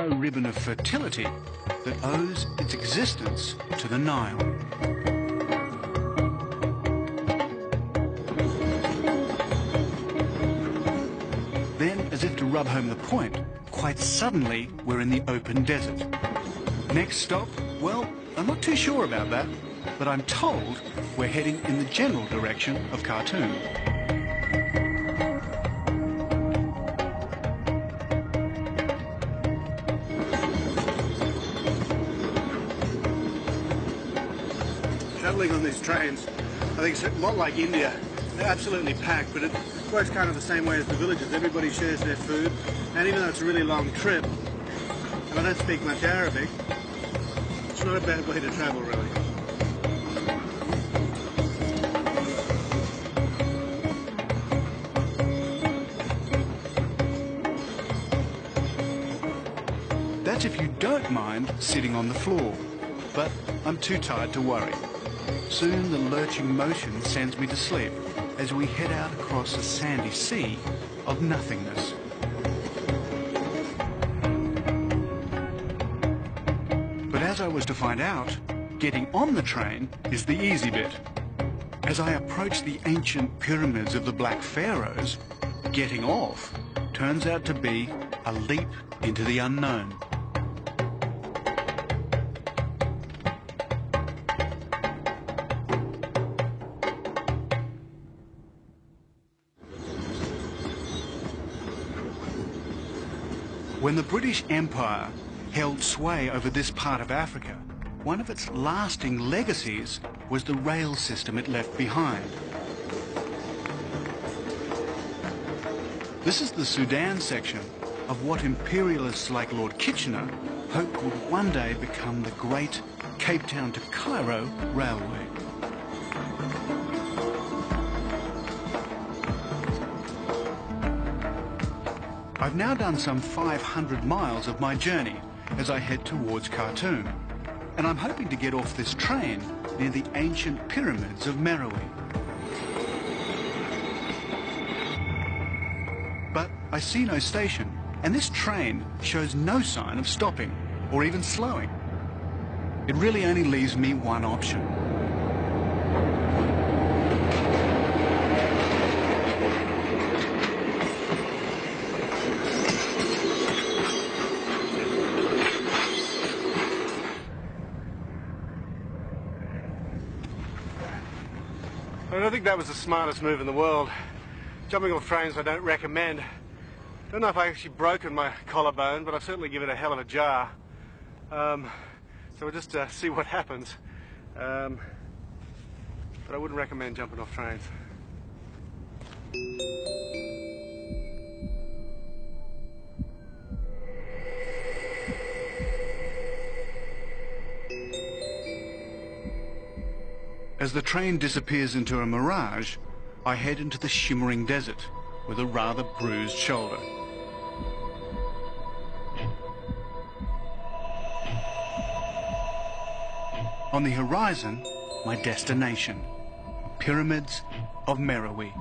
narrow ribbon of fertility that owes its existence to the Nile. Then, as if to rub home the point, quite suddenly we're in the open desert. Next stop? Well, I'm not too sure about that, but I'm told we're heading in the general direction of Khartoum. Travelling on these trains, I think it's a lot like India. They're absolutely packed, but it works kind of the same way as the villages. Everybody shares their food, and even though it's a really long trip, and I don't speak much Arabic, it's not a bad way to travel, really. That's if you don't mind sitting on the floor, but I'm too tired to worry. Soon the lurching motion sends me to sleep as we head out across a sandy sea of nothingness. But as I was to find out, getting on the train is the easy bit. As I approach the ancient pyramids of the Black Pharaohs, getting off turns out to be a leap into the unknown. When the British Empire held sway over this part of Africa, one of its lasting legacies was the rail system it left behind. This is the Sudan section of what imperialists like Lord Kitchener hoped would one day become the great Cape Town to Cairo railway. I've now done some 500 miles of my journey as I head towards Khartoum, and I'm hoping to get off this train near the ancient pyramids of Meroe. But I see no station, and this train shows no sign of stopping or even slowing. It really only leaves me one option. I don't think that was the smartest move in the world. Jumping off trains I don't recommend. Don't know if I actually broken my collarbone, but I've certainly given it a hell of a jar. So we'll just see what happens. But I wouldn't recommend jumping off trains. As the train disappears into a mirage, I head into the shimmering desert with a rather bruised shoulder. On the horizon, my destination, Pyramids of Meroe.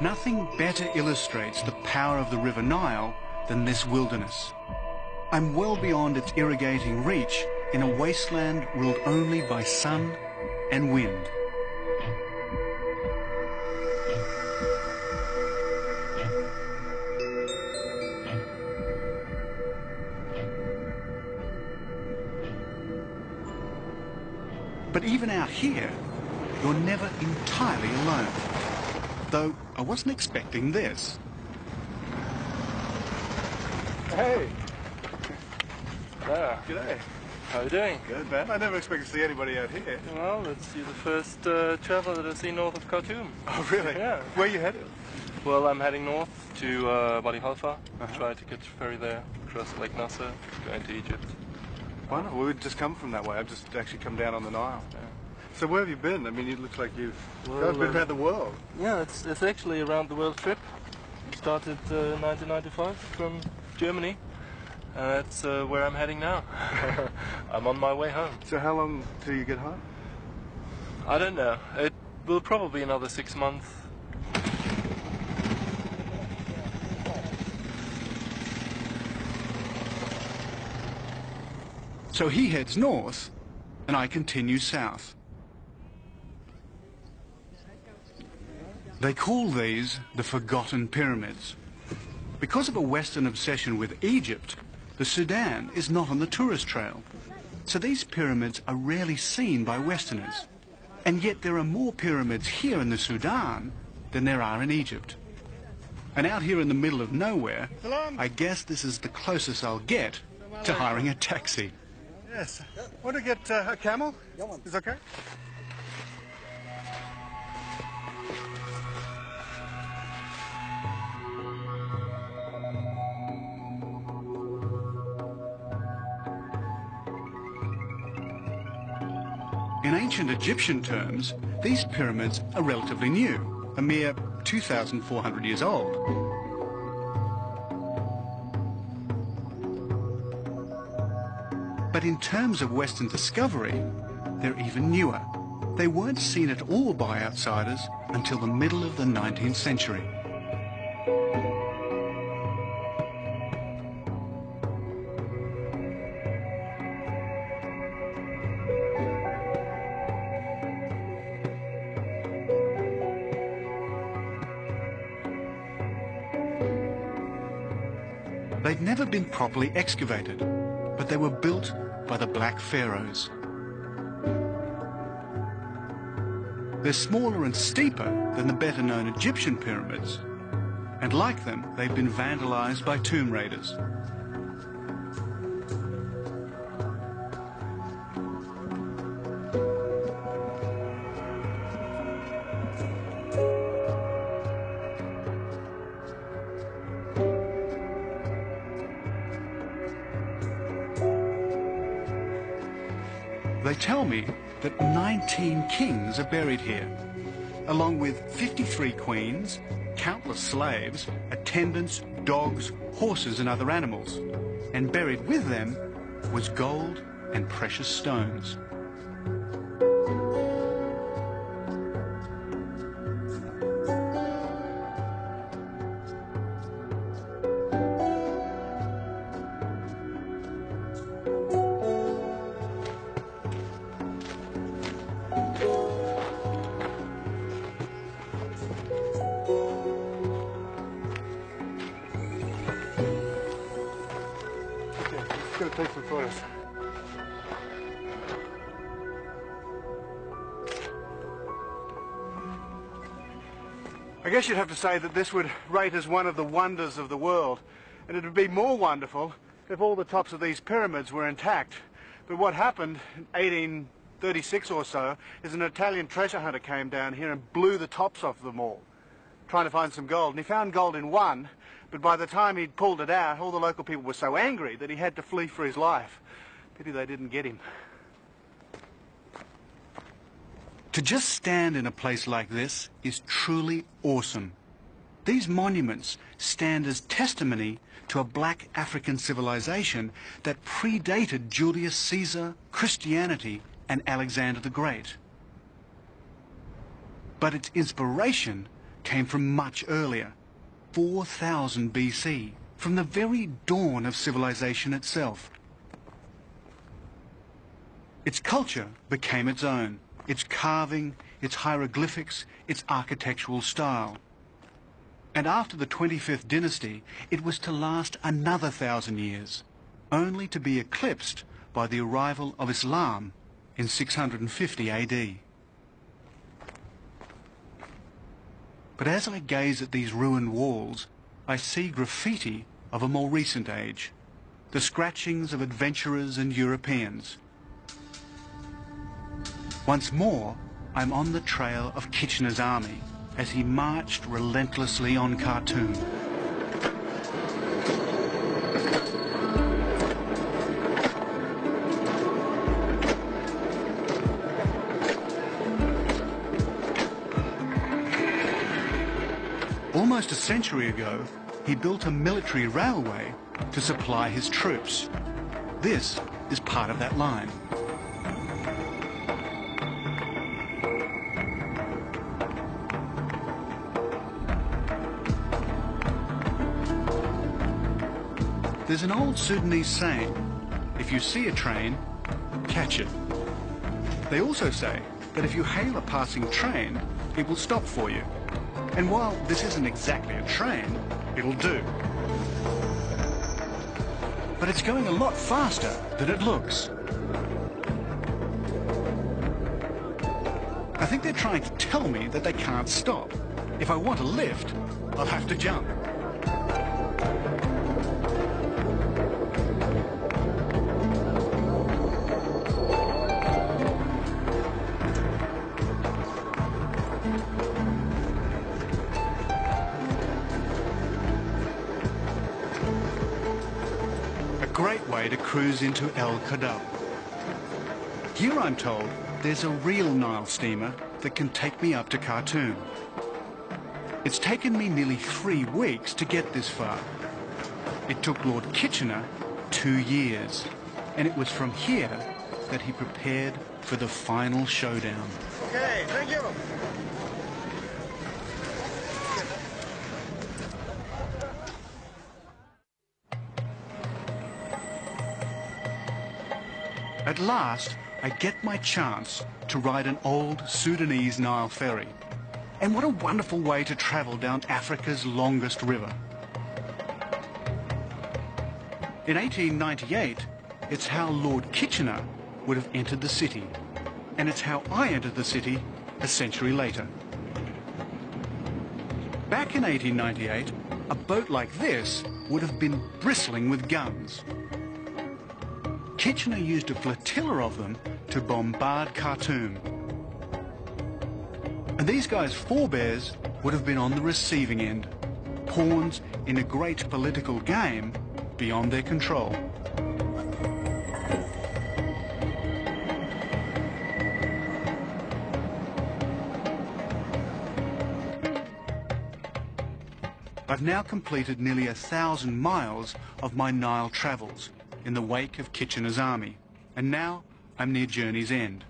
Nothing better illustrates the power of the River Nile than this wilderness. I'm well beyond its irrigating reach in a wasteland ruled only by sun and wind. But even out here, you're never entirely alone. Though I wasn't expecting this. Hey! Hello. G'day. How are you doing? Good, man. I never expected to see anybody out here. Well, you're the first traveller that I've seen north of Khartoum. Oh, really? Yeah. Where are you headed? Well, I'm heading north to Wadi Halfa. Try to catch a ferry there, across Lake Nasser, going to Egypt. Wonderful. Well, we've just come from that way. I've just actually come down on the Nile. Yeah. So where have you been? I mean, it looks like you've got a bit around the world. Yeah, it's actually a round the world trip. Started 1995 from Germany, That's where I'm heading now. I'm on my way home. So how long till you get home? I don't know. It will probably be another 6 months. So he heads north, and I continue south. They call these the Forgotten Pyramids. Because of a Western obsession with Egypt, the Sudan is not on the tourist trail. So these pyramids are rarely seen by Westerners. And yet there are more pyramids here in the Sudan than there are in Egypt. And out here in the middle of nowhere, I guess this is the closest I'll get to hiring a taxi. Yes. Want to get a camel? Is okay? In ancient Egyptian terms, these pyramids are relatively new, a mere 2,400 years old. But in terms of Western discovery, they're even newer. They weren't seen at all by outsiders until the middle of the 19th century. They'd never been properly excavated, but they were built by the Black Pharaohs. They're smaller and steeper than the better-known Egyptian pyramids, and like them, they've been vandalized by tomb raiders. They tell me that 19 kings are buried here, along with 53 queens, countless slaves, attendants, dogs, horses and other animals. And buried with them was gold and precious stones. Going to take some photos. I guess you'd have to say that this would rate as one of the wonders of the world, and it would be more wonderful if all the tops of these pyramids were intact. But what happened in 1836 or so is an Italian treasure hunter came down here and blew the tops off them all, trying to find some gold. And he found gold in one, but by the time he'd pulled it out, all the local people were so angry that he had to flee for his life. Pity they didn't get him. To just stand in a place like this is truly awesome. These monuments stand as testimony to a black African civilization that predated Julius Caesar, Christianity, and Alexander the Great. But its inspiration came from much earlier, 4000 BC, from the very dawn of civilization itself. Its culture became its own, its carving, its hieroglyphics, its architectural style. And after the 25th dynasty, it was to last another 1,000 years, only to be eclipsed by the arrival of Islam in 650 AD. But as I gaze at these ruined walls, I see graffiti of a more recent age, the scratchings of adventurers and Europeans. Once more, I'm on the trail of Kitchener's army as he marched relentlessly on Khartoum. Almost a century ago, he built a military railway to supply his troops. This is part of that line. There's an old Sudanese saying, if you see a train, catch it. They also say that if you hail a passing train, it will stop for you. And while this isn't exactly a train, it'll do. But it's going a lot faster than it looks. I think they're trying to tell me that they can't stop. If I want a lift, I'll have to jump. Great way to cruise into El Kadab. Here I'm told there's a real Nile steamer that can take me up to Khartoum. It's taken me nearly 3 weeks to get this far. It took Lord Kitchener 2 years, and it was from here that he prepared for the final showdown. Okay, thank you. At last, I get my chance to ride an old Sudanese Nile ferry. And what a wonderful way to travel down Africa's longest river. In 1898, it's how Lord Kitchener would have entered the city. And it's how I entered the city a century later. Back in 1898, a boat like this would have been bristling with guns. Kitchener used a flotilla of them to bombard Khartoum. And these guys' forebears would have been on the receiving end, pawns in a great political game beyond their control. I've now completed nearly 1,000 miles of my Nile travels in the wake of Kitchener's army, and now I'm near journey's end.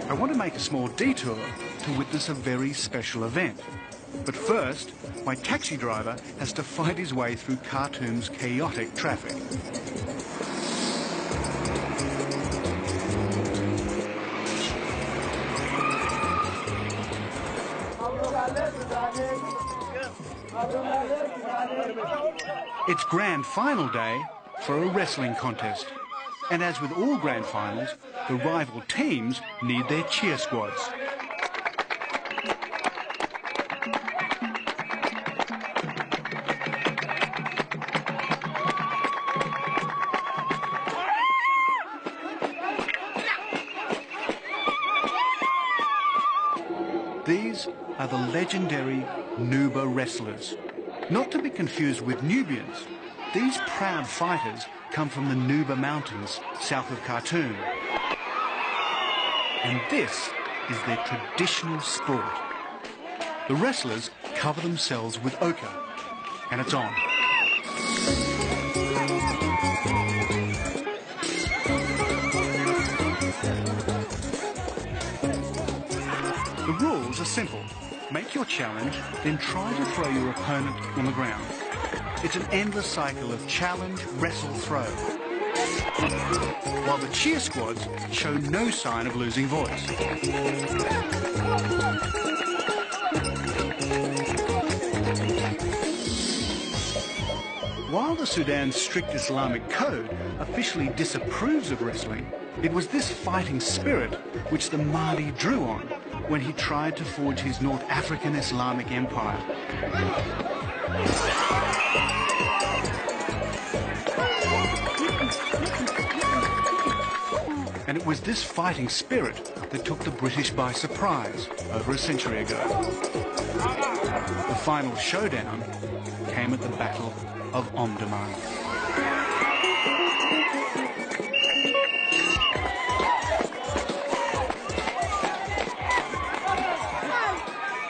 I want to make a small detour to witness a very special event. But first, my taxi driver has to fight his way through Khartoum's chaotic traffic. It's grand final day for a wrestling contest. And as with all grand finals, the rival teams need their cheer squads. These are the legendary Nuba wrestlers. Not to be confused with Nubians. These proud fighters come from the Nuba Mountains, south of Khartoum. And this is their traditional sport. The wrestlers cover themselves with ochre, and it's on. The rules are simple. Make your challenge, then try to throw your opponent on the ground. It's an endless cycle of challenge, wrestle, throw. While the cheer squads show no sign of losing voice. While the Sudan's strict Islamic code officially disapproves of wrestling, it was this fighting spirit which the Mahdi drew on when he tried to forge his North African Islamic empire. And it was this fighting spirit that took the British by surprise over a century ago. The final showdown came at the Battle of Omdurman.